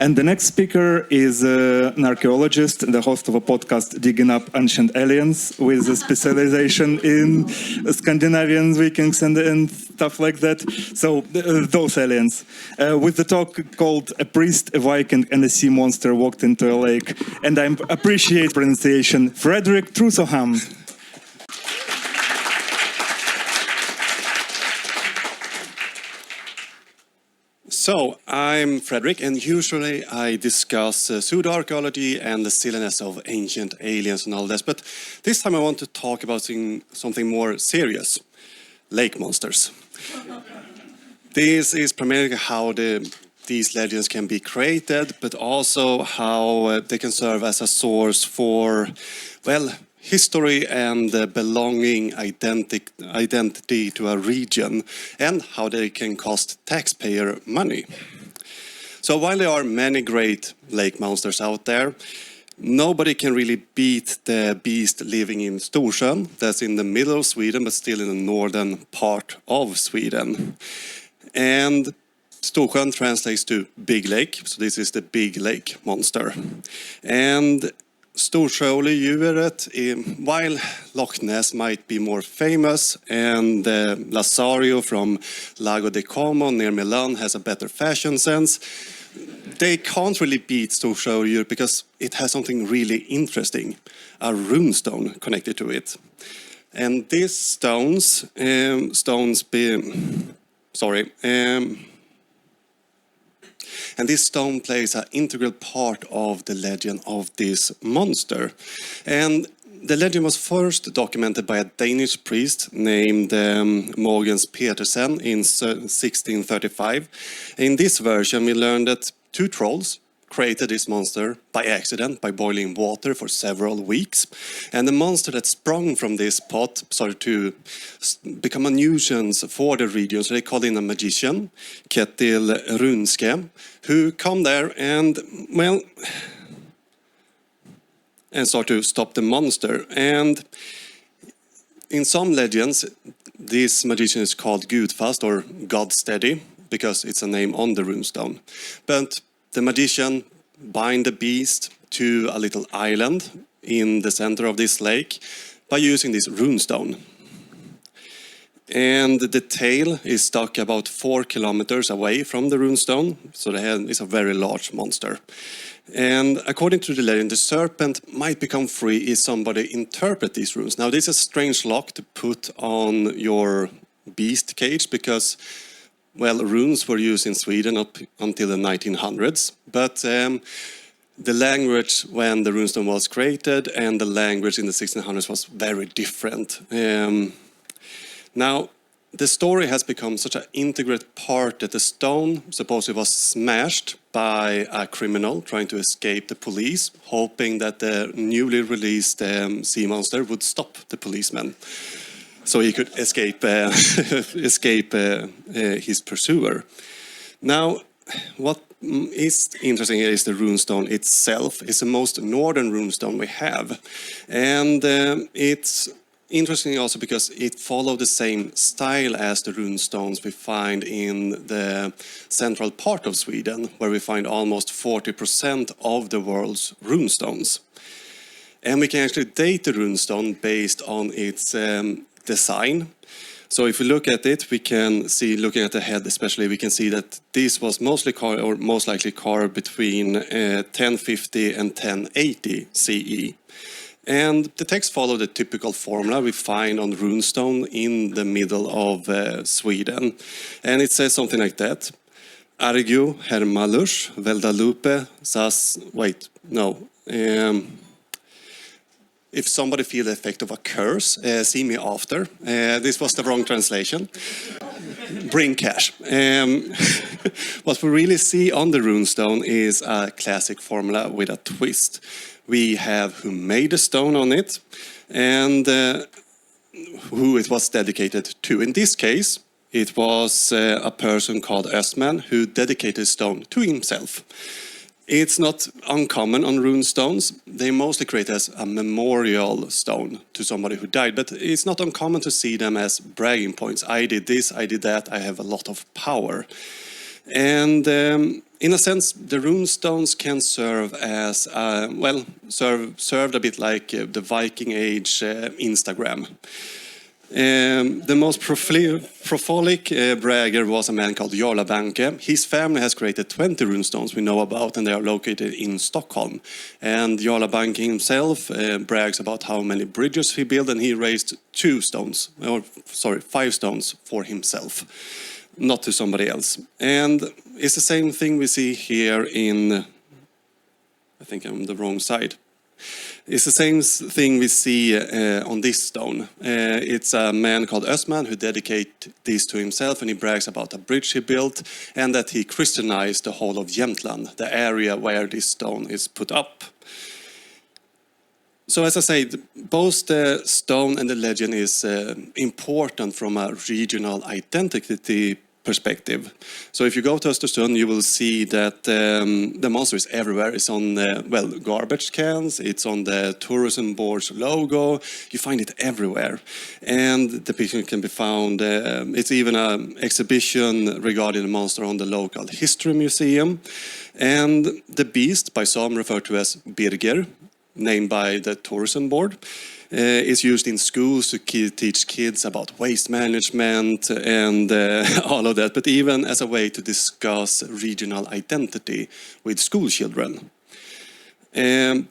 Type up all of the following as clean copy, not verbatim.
And the next speaker is an archaeologist, the host of a podcast digging up ancient aliens with a specialization in Scandinavian Vikings and stuff like that. So those aliens. With the talk called "A Priest, a Viking, and a Sea Monster Walked into a Lake." And I appreciate pronunciation, Fredrik Trusohamn. So, I'm Fredrik, and usually I discuss pseudo-archaeology and the silliness of ancient aliens and all this, but this time I want to talk about something more serious, lake monsters. This is primarily how these legends can be created, but also how they can serve as a source for, well, history and belonging identity to a region, and how they can cost taxpayer money. So while there are many great lake monsters out there, nobody can really beat the beast living in Storsjön. That's in the middle of Sweden, but still in the northern part of Sweden. And Storsjön translates to big lake, so this is the big lake monster. And Storsjöoljedjuret, while Loch Ness might be more famous and Lasario from Lago de Como near Milan has a better fashion sense, they can't really beat Storsjöoljedjuret because it has something really interesting, a runestone connected to it. And these and this stone plays an integral part of the legend of this monster. And the legend was first documented by a Danish priest named Mogens Petersen in 1635. In this version, we learned that two trolls created this monster by accident by boiling water for several weeks. And the monster that sprung from this pot started to become a nuisance for the region. So they called in a magician, Ketil Runske, who come there and, well, and start to stop the monster. And in some legends, this magician is called Gudfast or Godsteady, because it's a name on the runestone. But the magician binds the beast to a little island in the center of this lake by using this runestone. And the tail is stuck about 4 kilometers away from the runestone, so the head is a very large monster. And according to the legend, the serpent might become free if somebody interprets these runes. Now, this is a strange lock to put on your beast cage because, well, runes were used in Sweden up until the 1900s, but the language when the runestone was created and the language in the 1600s was very different. Now, the story has become such an integral part that the stone supposedly was smashed by a criminal trying to escape the police, hoping that the newly released sea monster would stop the policeman, so he could escape his pursuer. Now, what is interesting here is the runestone itself. It's the most northern runestone we have. And it's interesting also because it followed the same style as the runestones we find in the central part of Sweden, where we find almost 40% of the world's runestones. And we can actually date the runestone based on its design. So if we look at it, we can see, looking at the head especially, we can see that this was most likely carved between 1050 and 1080 CE. And the text followed the typical formula we find on runestone in the middle of Sweden. And it says something like that. Argio hermalus veldalupe sas... If somebody feels the effect of a curse, see me after. This was the wrong translation. Bring cash. What we really see on the runestone is a classic formula with a twist. We have who made the stone on it and who it was dedicated to. In this case, it was a person called Östman who dedicated the stone to himself. It's not uncommon on runestones. They mostly create as a memorial stone to somebody who died, but it's not uncommon to see them as bragging points. I did this, I did that, I have a lot of power. And in a sense, the rune stones can serve as, served a bit like the Viking Age Instagram. The most prolific bragger was a man called Jarl Banke. His family has created 20 runestones we know about, and they are located in Stockholm. And Jarl Banke himself brags about how many bridges he built, and he raised 5 stones for himself, not to somebody else. And it's the same thing we see here in, I think I'm on the wrong side. It's the same thing we see on this stone. It's a man called Östman who dedicated this to himself, and he brags about a bridge he built and that he Christianized the whole of Jämtland, the area where this stone is put up. So as I said, both the stone and the legend is important from a regional identity perspective. So if you go to Östersund, you will see that the monster is everywhere. It's on garbage cans, it's on the tourism board's logo. You find it everywhere. And the picture can be found, it's even an exhibition regarding the monster on the local history museum. And the beast, by some referred to as Birger, named by the tourism board, is used in schools to teach kids about waste management and all of that, but even as a way to discuss regional identity with school children. So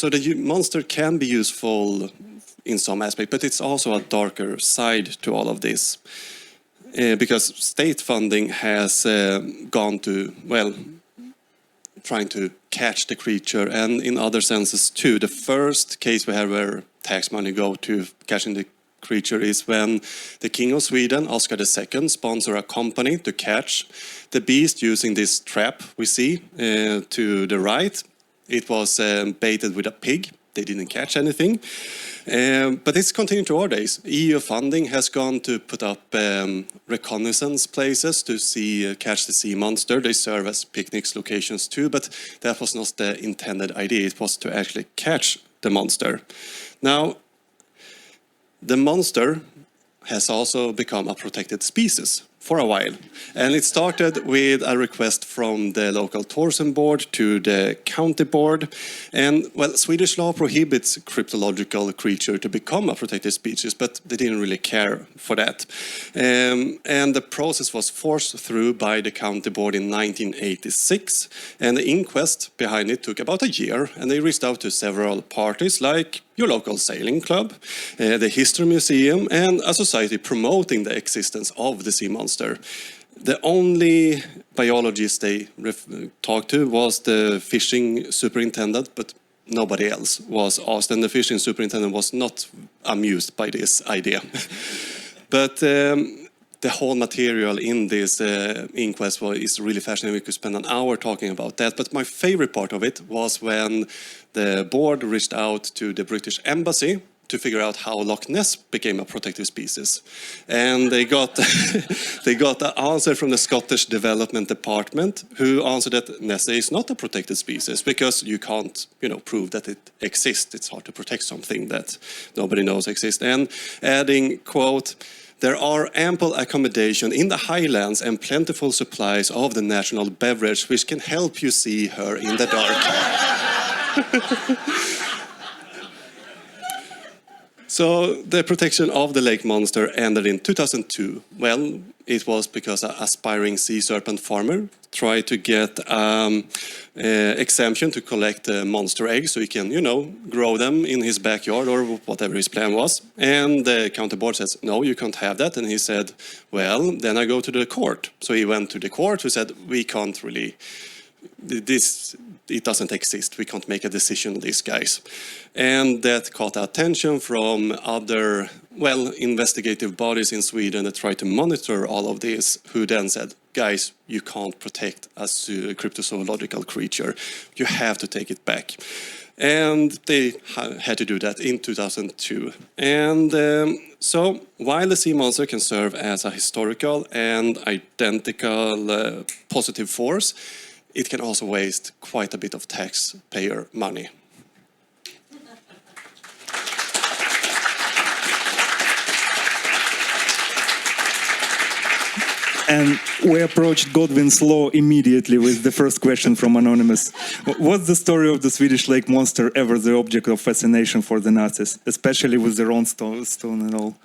the monster can be useful in some aspect, but it's also a darker side to all of this. Because state funding has gone to, trying to catch the creature, and in other senses too. The first case we have where tax money go to catching the creature is when the King of Sweden, Oscar II, sponsored a company to catch the beast using this trap we see to the right. It was baited with a pig. They didn't catch anything. But it's continued to our days. EU funding has gone to put up reconnaissance places to catch the sea monster. They serve as picnic locations too, but that was not the intended idea. It was to actually catch the monster. Now, the monster has also become a protected species for a while. And it started with a request from the local tourism board to the county board. And, Swedish law prohibits cryptological creature to become a protected species, but they didn't really care for that. And the process was forced through by the county board in 1986. And the inquest behind it took about a year, and they reached out to several parties like your local sailing club, the History Museum, and a society promoting the existence of the sea monster. The only biologist they talked to was the fishing superintendent, but nobody else was asked, and the fishing superintendent was not amused by this idea. But the whole material in this inquest is really fascinating. We could spend an hour talking about that. But my favorite part of it was when the board reached out to the British Embassy to figure out how Loch Ness became a protected species. And they got an answer from the Scottish Development Department, who answered that Ness is not a protected species because you can't, prove that it exists. It's hard to protect something that nobody knows exists. And adding, quote, "There are ample accommodation in the highlands and plentiful supplies of the national beverage which can help you see her in the dark." So the protection of the lake monster ended in 2002. Well, it was because an aspiring sea serpent farmer tried to get exemption to collect monster eggs so he can, grow them in his backyard or whatever his plan was. And the county board says, no, you can't have that. And he said, well, then I go to the court. So he went to the court who said, we can't really, it doesn't exist. We can't make a decision on this, guys. And that caught attention from other, investigative bodies in Sweden that tried to monitor all of this, who then said, guys, you can't protect a cryptozoological creature. You have to take it back. And they had to do that in 2002. And so while the sea monster can serve as a historical and identical positive force, it can also waste quite a bit of taxpayer money. And we approached Godwin's Law immediately with the first question from Anonymous. Was the story of the Swedish lake monster ever the object of fascination for the Nazis, especially with the round stone and all?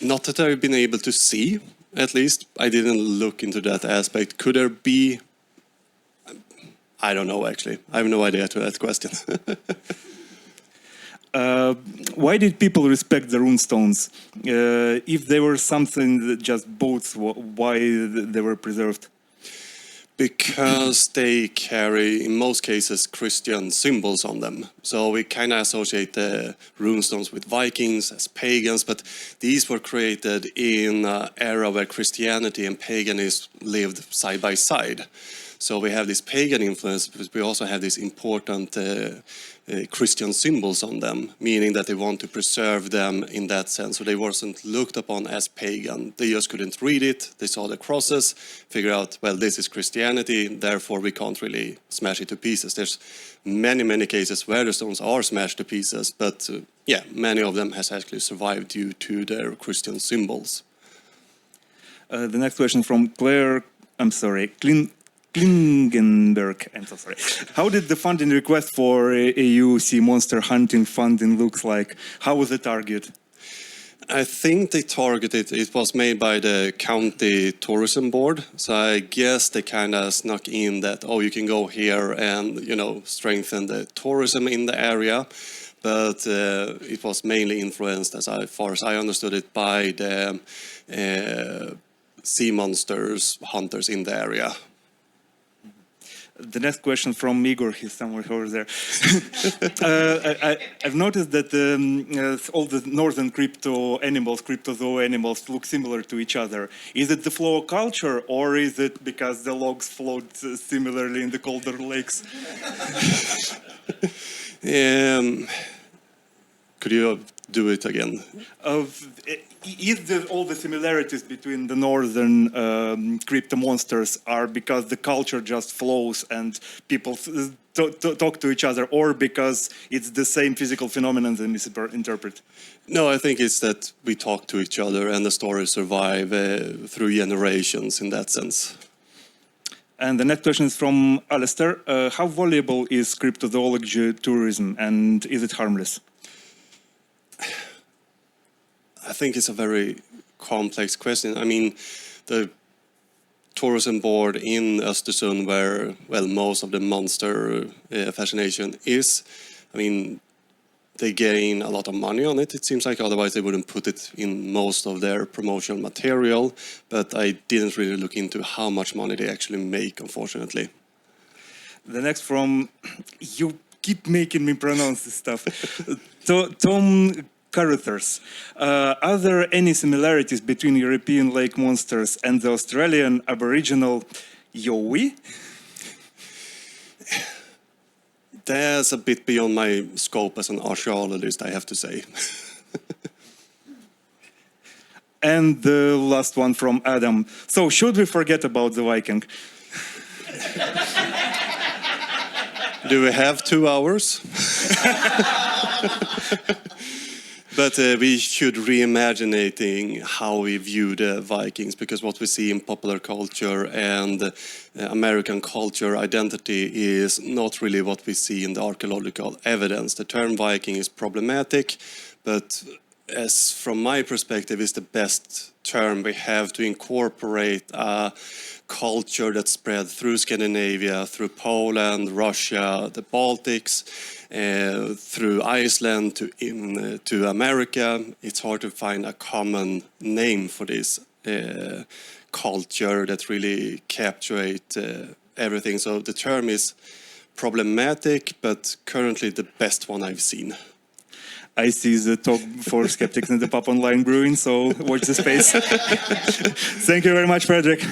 Not that I've been able to see, at least. I didn't look into that aspect. Could there be? I don't know, actually. I have no idea to that question. Why did people respect the runestones? If they were something that just boats, why they were preserved? Because they carry, in most cases, Christian symbols on them. So we kind of associate the runestones with Vikings as pagans, but these were created in an era where Christianity and paganism lived side by side. So we have this pagan influence, but we also have these important Christian symbols on them, meaning that they want to preserve them in that sense. So they wasn't looked upon as pagan. They just couldn't read it. They saw the crosses, figure out, well, this is Christianity, therefore we can't really smash it to pieces. There's many cases where the stones are smashed to pieces, but yeah, many of them has actually survived due to their Christian symbols. The next question from Claire, Klingenberg, I'm so sorry. How did the funding request for EU sea monster hunting funding looks like? How was the target? I think they targeted, it was made by the county tourism board. So I guess they kind of snuck in that, oh, you can go here and, strengthen the tourism in the area. But it was mainly influenced, as far as I understood it, by the sea monsters hunters in the area. The next question from Igor, he's somewhere over there. I've noticed that all the northern cryptozoa animals look similar to each other. Is it the flow of culture, or is it because the logs flowed similarly in the colder lakes? Could you do it again? All the similarities between the northern crypto monsters are because the culture just flows and people talk to each other, or because it's the same physical phenomenon they misinterpret? No, I think it's that we talk to each other and the stories survive through generations in that sense. And the next question is from Alistair. How valuable is cryptozoology tourism, and is it harmless? I think it's a very complex question. I mean, the tourism board in Östersund, where, well, most of the monster fascination is, I mean, they gain a lot of money on it. It seems like otherwise they wouldn't put it in most of their promotional material. But I didn't really look into how much money they actually make, unfortunately. The next from, you keep making me pronounce this stuff. Tom Caruthers. Are there any similarities between European lake monsters and the Australian Aboriginal Yowie? That's a bit beyond my scope as an archaeologist, I have to say. And the last one from Adam. So, should we forget about the Viking? Do we have 2 hours? But we should reimagining how we view the Vikings, because what we see in popular culture and American culture identity is not really what we see in the archaeological evidence. The term Viking is problematic, but as from my perspective is the best term we have to incorporate a culture that spread through Scandinavia, through Poland, Russia, the Baltics, through Iceland to America. It's hard to find a common name for this culture that really captures everything. So the term is problematic, but currently the best one I've seen. I see the talk for skeptics in the Pub Online Brewing, so watch the space. Thank you very much, Fredrik.